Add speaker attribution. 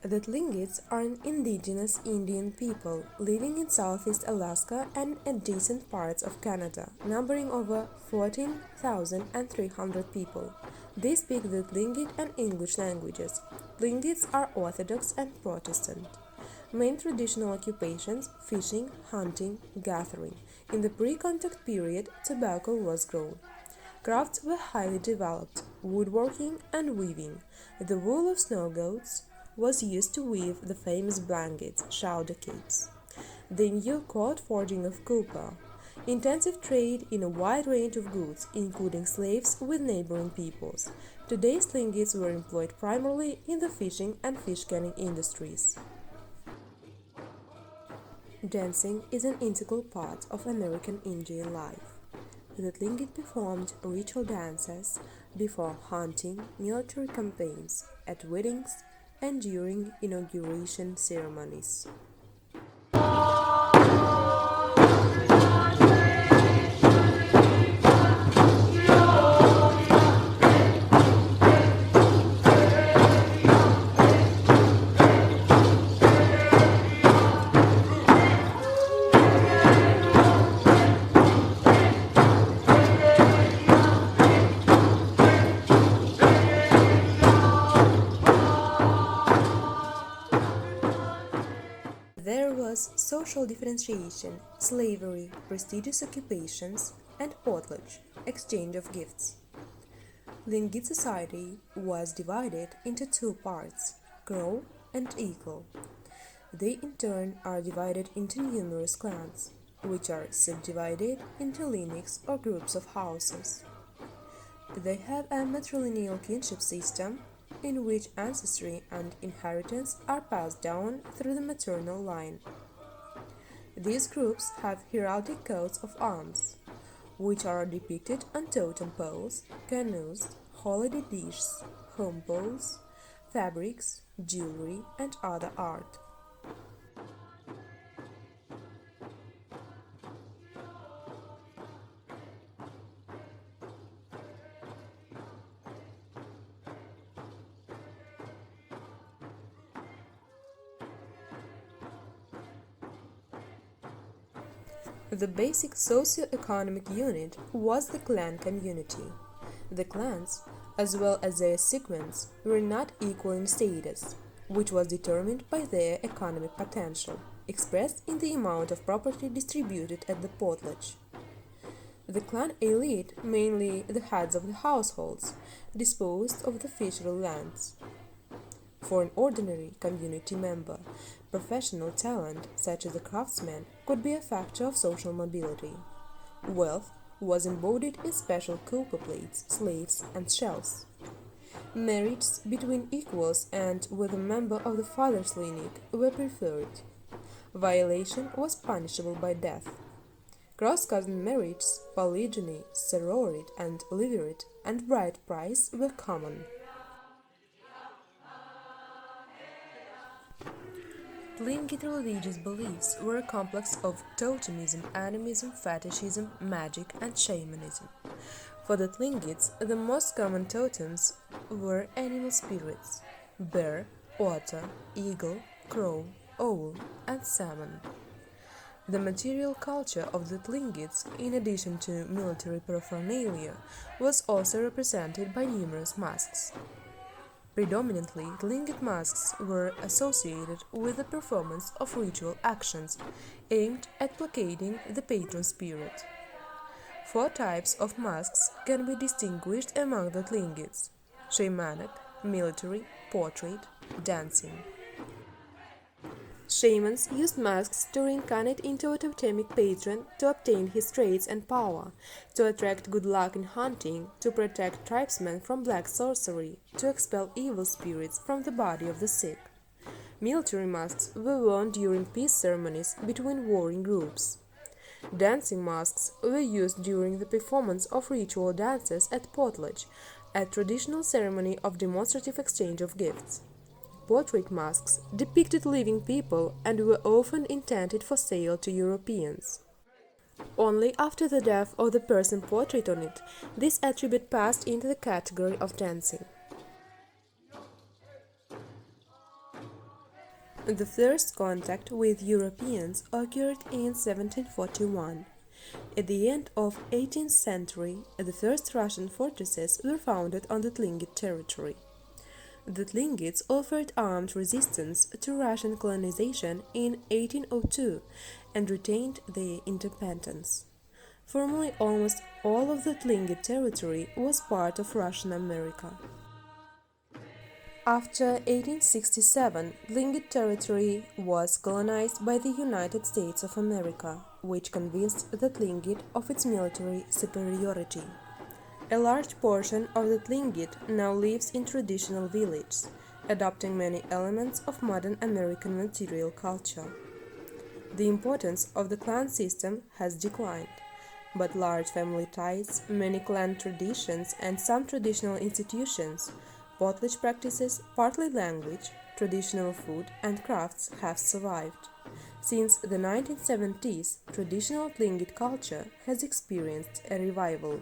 Speaker 1: The Tlingits are an indigenous Indian people living in southeast Alaska and adjacent parts of Canada, numbering over 14,300 people. They speak the Tlingit and English languages. Tlingits are Orthodox and Protestant. Main traditional occupations: fishing, hunting, gathering. In the pre-contact period, tobacco was grown. Crafts were highly developed: woodworking and weaving. The wool of snow goats was used to weave the famous blankets, chowder capes. They knew court forging of copper, intensive trade in a wide range of goods, including slaves with neighboring peoples. Today's Tlingits were employed primarily in the fishing and fish canning industries. Dancing is an integral part of American Indian life. The Tlingit performed ritual dances before hunting, military campaigns, at weddings, and during inauguration ceremonies. There was social differentiation, slavery, prestigious occupations, and potlatch, exchange of gifts. Tlingit society was divided into two parts, crow and eagle. They in turn are divided into numerous clans, which are subdivided into lineages or groups of houses. They have a matrilineal kinship system in which ancestry and inheritance are passed down through the maternal line. These groups have heraldic coats of arms, which are depicted on totem poles, canoes, holiday dishes, home poles, fabrics, jewelry, and other art. The basic socio-economic unit was the clan community. The clans, as well as their sequence, were not equal in status, which was determined by their economic potential, expressed in the amount of property distributed at the potlatch. The clan elite, mainly the heads of the households, disposed of the fishery lands. For an ordinary community member, professional talent, such as a craftsman, could be a factor of social mobility. Wealth was embodied in special copper plates, slaves, and shells. Marriages between equals and with a member of the father's lineage were preferred. Violation was punishable by death. Cross-cousin marriages, polygyny, sorority and levirate, and bride price were common. Tlingit religious beliefs were a complex of totemism, animism, fetishism, magic, and shamanism. For the Tlingits, the most common totems were animal spirits: bear, otter, eagle, crow, owl, and salmon. The material culture of the Tlingits, in addition to military paraphernalia, was also represented by numerous masks. Predominantly, Tlingit masks were associated with the performance of ritual actions aimed at placating the patron spirit. Four types of masks can be distinguished among the Tlingits: shamanic, military, portrait, dancing. Shamans used masks to reincarnate into a totemic patron to obtain his traits and power, to attract good luck in hunting, to protect tribesmen from black sorcery, to expel evil spirits from the body of the sick. Military masks were worn during peace ceremonies between warring groups. Dancing masks were used during the performance of ritual dances at potlatch, a traditional ceremony of demonstrative exchange of gifts. Portrait masks depicted living people and were often intended for sale to Europeans. Only after the death of the person portrayed on it, this attribute passed into the category of dancing. The first contact with Europeans occurred in 1741. At the end of 18th century, the first Russian fortresses were founded on the Tlingit territory. The Tlingits offered armed resistance to Russian colonization in 1802 and retained their independence. Formerly, almost all of the Tlingit territory was part of Russian America. After 1867, Tlingit territory was colonized by the United States of America, which convinced the Tlingit of its military superiority. A large portion of the Tlingit now lives in traditional villages, adopting many elements of modern American material culture. The importance of the clan system has declined, but large family ties, many clan traditions, and some traditional institutions, potlatch practices, partly language, traditional food, and crafts have survived. Since the 1970s, traditional Tlingit culture has experienced a revival.